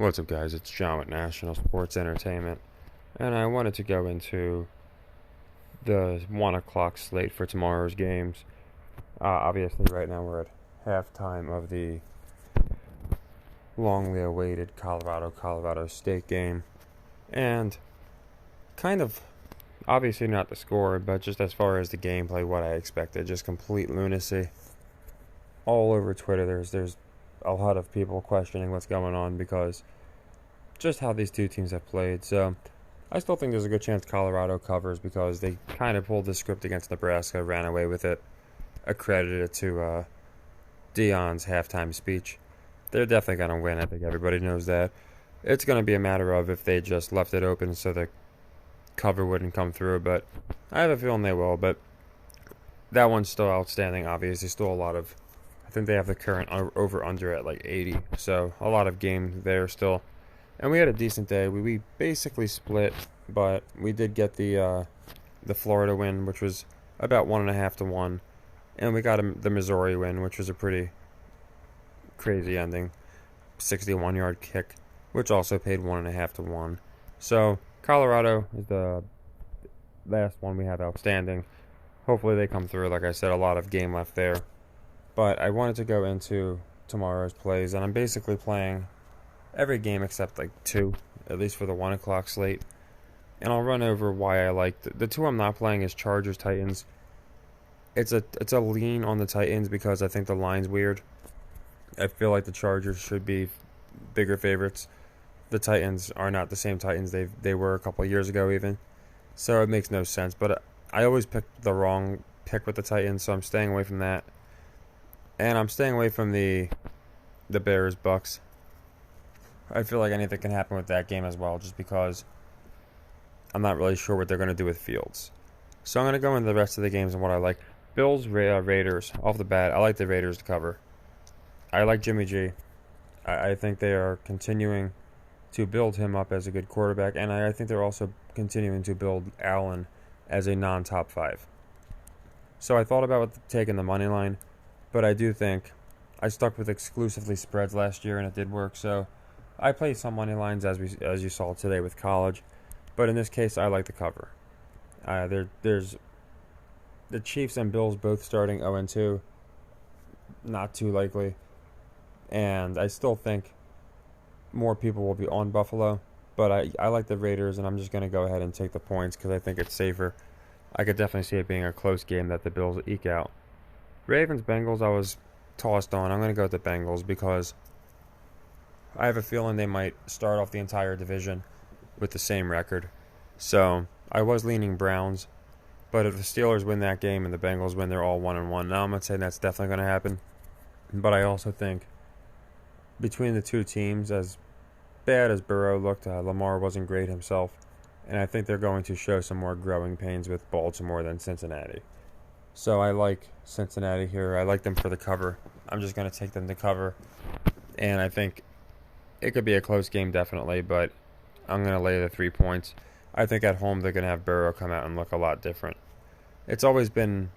What's up, guys? It's John with National Sports Entertainment, and I wanted to go into the 1 o'clock slate for tomorrow's games. Obviously, right now we're at halftime of the longly awaited Colorado State game, and kind of obviously not the score, but just as far as the gameplay, what I expected, just complete lunacy. All over Twitter, there's a lot of people questioning what's going on because just how these two teams have played. So I still think there's a good chance Colorado covers because they kind of pulled the script against Nebraska, ran away with it, accredited it to Deion's halftime speech. They're definitely going to win. I think everybody knows that. It's going to be a matter of if they just left it open so the cover wouldn't come through, but I have a feeling they will. But that one's still outstanding, obviously. Still a lot of, I think they have the current over-under at like 80, so a lot of game there still. And we had a decent day. We basically split, but we did get the Florida win, which was about 1.5 to 1. And we got the Missouri win, which was a pretty crazy ending. 61-yard kick, which also paid 1.5 to 1. So Colorado is the last one we have outstanding. Hopefully they come through. Like I said, a lot of game left there. But I wanted to go into tomorrow's plays, and I'm basically playing every game except like two, at least for the 1 o'clock slate. And I'll run over why I like the two I'm not playing is Chargers Titans. It's a lean on the Titans because I think the line's weird. I feel like the Chargers should be bigger favorites. The Titans are not the same Titans they were a couple of years ago even. So it makes no sense. But I always pick the wrong pick with the Titans, so I'm staying away from that. And I'm staying away from the Bears Bucks. I feel like anything can happen with that game as well, just because I'm not really sure what they're going to do with Fields. So I'm going to go into the rest of the games and what I like. Bills, Raiders, off the bat, I like the Raiders to cover. I like Jimmy G. I think they are continuing to build him up as a good quarterback, and I think they're also continuing to build Allen as a non-top 5. So I thought about taking the money line, but I do think I stuck with exclusively spreads last year, and it did work, so I play some money lines as you saw today with college, but in this case, I like the cover. There's the Chiefs and Bills both starting 0-2, not too likely, and I still think more people will be on Buffalo, but I like the Raiders, and I'm just going to go ahead and take the points because I think it's safer. I could definitely see it being a close game that the Bills eke out. Ravens Bengals, I was tossed on. I'm going to go with the Bengals because I have a feeling they might start off the entire division with the same record. So I was leaning Browns, but if the Steelers win that game and the Bengals win, they're all 1-1. Now I'm not saying that's definitely going to happen, but I also think between the two teams, as bad as Burrow looked, Lamar wasn't great himself, and I think they're going to show some more growing pains with Baltimore than Cincinnati. So I like Cincinnati here. I like them for the cover. I'm just going to take them to cover, and I think it could be a close game, definitely, but I'm going to lay the 3 points. I think at home they're going to have Burrow come out and look a lot different. It's always been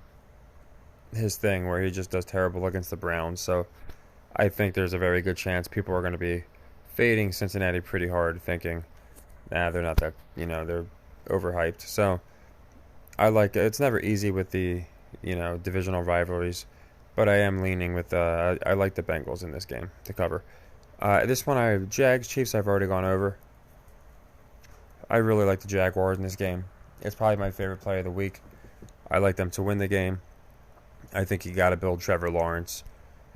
his thing where he just does terrible against the Browns, so I think there's a very good chance people are going to be fading Cincinnati pretty hard, thinking, they're not that, they're overhyped. So I like it. It's never easy with the, divisional rivalries, but I am leaning with, I like the Bengals in this game to cover. This one, Jags, Chiefs, I've already gone over. I really like the Jaguars in this game. It's probably my favorite play of the week. I like them to win the game. I think you got to build Trevor Lawrence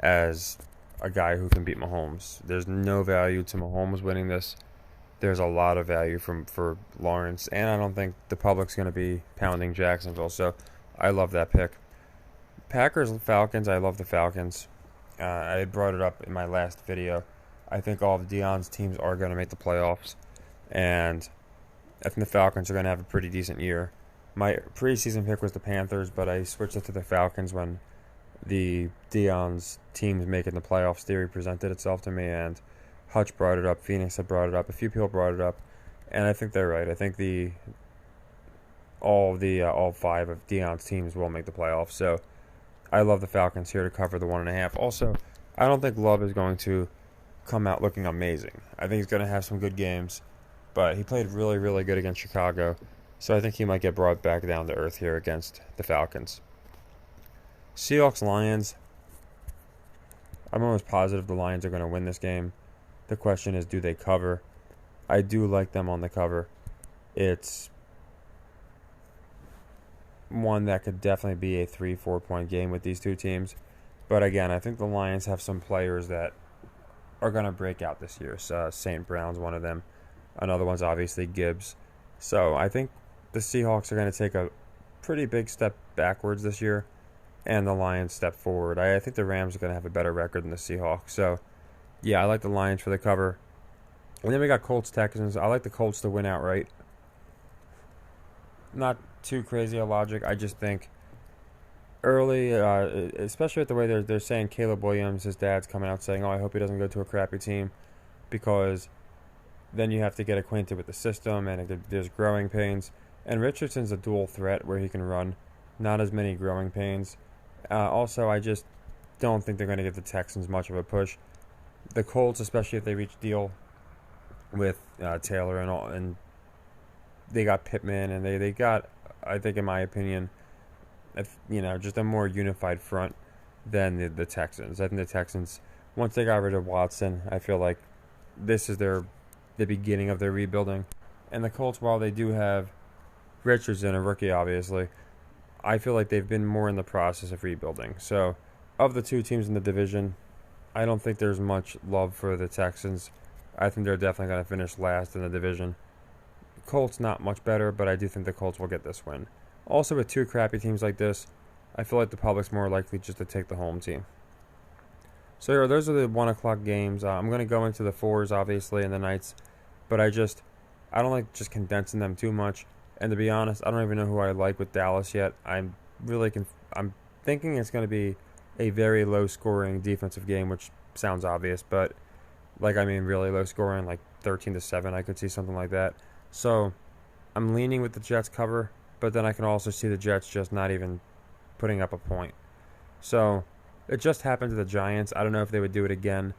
as a guy who can beat Mahomes. There's no value to Mahomes winning this. There's a lot of value for Lawrence, and I don't think the public's going to be pounding Jacksonville, so I love that pick. Packers and Falcons, I love the Falcons. I brought it up in my last video. I think all of Deion's teams are going to make the playoffs, and I think the Falcons are going to have a pretty decent year. My preseason pick was the Panthers, but I switched it to the Falcons when the Deion's teams making the playoffs theory presented itself to me, and Hutch brought it up, Phoenix had brought it up, a few people brought it up, and I think they're right. I think all 5 of Deion's teams will make the playoffs, so I love the Falcons here to cover the 1.5. Also, I don't think Love is going to come out looking amazing. I think he's going to have some good games, but he played really, really good against Chicago, so I think he might get brought back down to earth here against the Falcons. Seahawks-Lions, I'm almost positive the Lions are going to win this game. The question is, do they cover? I do like them on the cover. It's one that could definitely be a 3-4 point game with these two teams. But again, I think the Lions have some players that are going to break out this year. So St. Brown's one of them. Another one's obviously Gibbs. So I think the Seahawks are going to take a pretty big step backwards this year, and the Lions step forward. I think the Rams are going to have a better record than the Seahawks. So, yeah, I like the Lions for the cover. And then we got Colts-Texans. I like the Colts to win outright. Not too crazy a logic. I just think early, especially with the way they're saying Caleb Williams, his dad's coming out saying, I hope he doesn't go to a crappy team, because then you have to get acquainted with the system, and there's growing pains. And Richardson's a dual threat where he can run. Not as many growing pains. Also, I just don't think they're going to give the Texans much of a push. The Colts, especially if they reach deal with Taylor and all, and they got Pittman, and they got, I think in my opinion, just a more unified front than the Texans. I think the Texans, once they got rid of Watson, I feel like this is the beginning of their rebuilding. And the Colts, while they do have Richardson, a rookie obviously, I feel like they've been more in the process of rebuilding. So, of the two teams in the division, I don't think there's much love for the Texans. I think they're definitely going to finish last in the division. Colts not much better, but I do think the Colts will get this win. Also, with two crappy teams like this, I feel like the public's more likely just to take the home team. So those are the 1 o'clock games. I'm going to go into the 4s, obviously, and the nights, but I don't like just condensing them too much. And to be honest, I don't even know who I like with Dallas yet. I'm thinking it's going to be a very low-scoring defensive game, which sounds obvious, but really low-scoring, like 13-7. I could see something like that. So I'm leaning with the Jets cover, but then I can also see the Jets just not even putting up a point. So it just happened to the Giants. I don't know if they would do it again.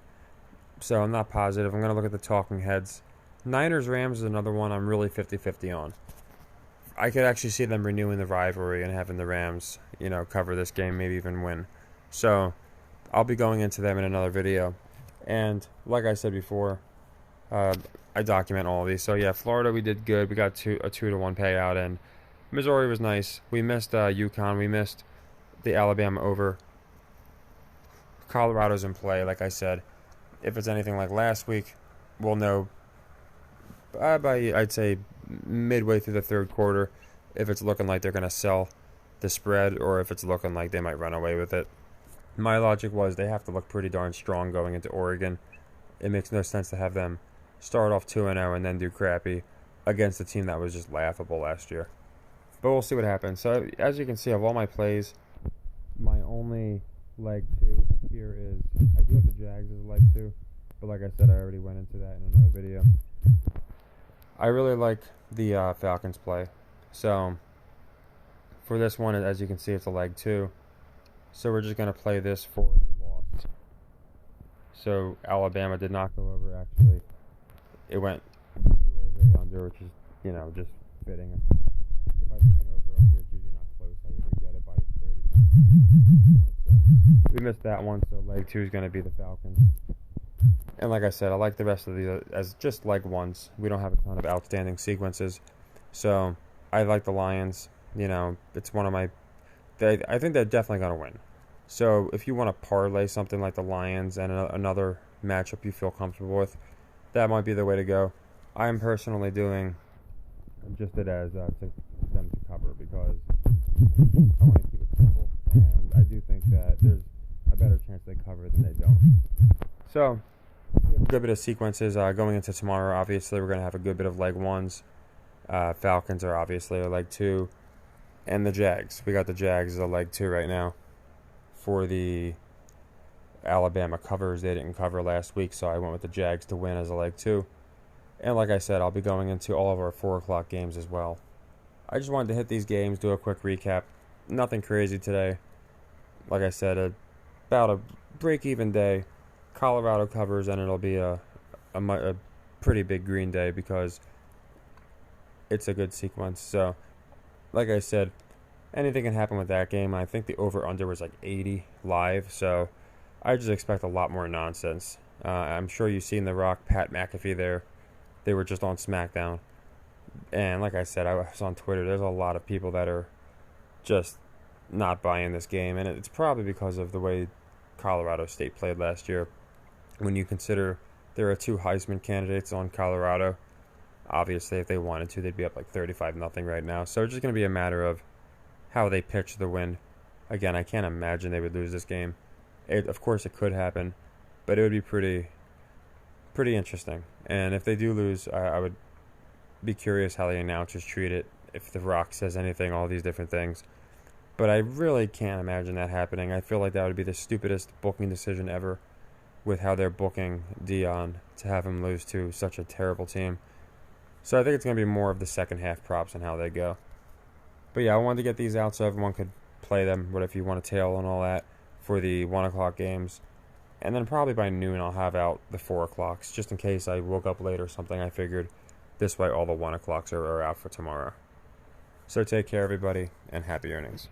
So I'm not positive. I'm going to look at the talking heads. Niners-Rams is another one I'm really 50-50 on. I could actually see them renewing the rivalry and having the Rams, cover this game, maybe even win. So I'll be going into them in another video. And like I said before, I document all of these. So yeah, Florida, we did good. We got a 2-1 payout, and Missouri was nice. We missed UConn. We missed the Alabama over. Colorado's in play, like I said. If it's anything like last week, we'll know by I'd say midway through the third quarter if it's looking like they're going to sell the spread or if it's looking like they might run away with it. My logic was they have to look pretty darn strong going into Oregon. It makes no sense to have them start off 2-0 and then do crappy against a team that was just laughable last year. But we'll see what happens. So as you can see, of all my plays, my only leg 2 here is, I do have the Jags as a leg 2, but like I said, I already went into that in another video. I really like the Falcons play. So for this one, as you can see, it's a leg 2. So we're just going to play this for a loss. So Alabama did not go over, actually. It went way under, which is, just fitting. If I pick an over-under, it's usually not close. I usually get it by 30 points. So we missed that one, so leg 2 is going to be the Falcons. And like I said, I like the rest of these as just leg 1s. We don't have a ton of outstanding sequences. So I like the Lions. It's one of my... I think they're definitely going to win. So if you want to parlay something like the Lions and another matchup you feel comfortable with, that might be the way to go. I'm personally doing just it as them to cover because I want to keep it simple. And I do think that there's a better chance they cover than they don't. So we have a good bit of sequences going into tomorrow. Obviously, we're going to have a good bit of leg 1s. Falcons are obviously a leg 2. And the Jags. We got the Jags as a leg 2 right now. For the Alabama covers, they didn't cover last week, so I went with the Jags to win as a leg 2. And like I said, I'll be going into all of our 4 o'clock games as well. I just wanted to hit these games, do a quick recap. Nothing crazy today. Like I said, about a break-even day. Colorado covers, and it'll be a pretty big green day because it's a good sequence. So, like I said, anything can happen with that game. I think the over-under was like 80 live, so I just expect a lot more nonsense. I'm sure you've seen The Rock, Pat McAfee there. They were just on SmackDown. And like I said, I was on Twitter. There's a lot of people that are just not buying this game. And it's probably because of the way Colorado State played last year. When you consider there are 2 Heisman candidates on Colorado, obviously if they wanted to, they'd be up like 35-0 right now. So it's just going to be a matter of how they pitch the win. Again, I can't imagine they would lose this game. Of course, it could happen, but it would be pretty interesting. And if they do lose, I would be curious how the announcers treat it, if The Rock says anything, all these different things. But I really can't imagine that happening. I feel like that would be the stupidest booking decision ever with how they're booking Dion to have him lose to such a terrible team. So I think it's going to be more of the second half props and how they go. But yeah, I wanted to get these out so everyone could play them, what if you want to tail and all that, for the 1 o'clock games. And then probably by noon I'll have out the 4 o'clocks, just in case I woke up late or something. I figured this way all the 1 o'clocks are out for tomorrow. So take care, everybody, and happy earnings.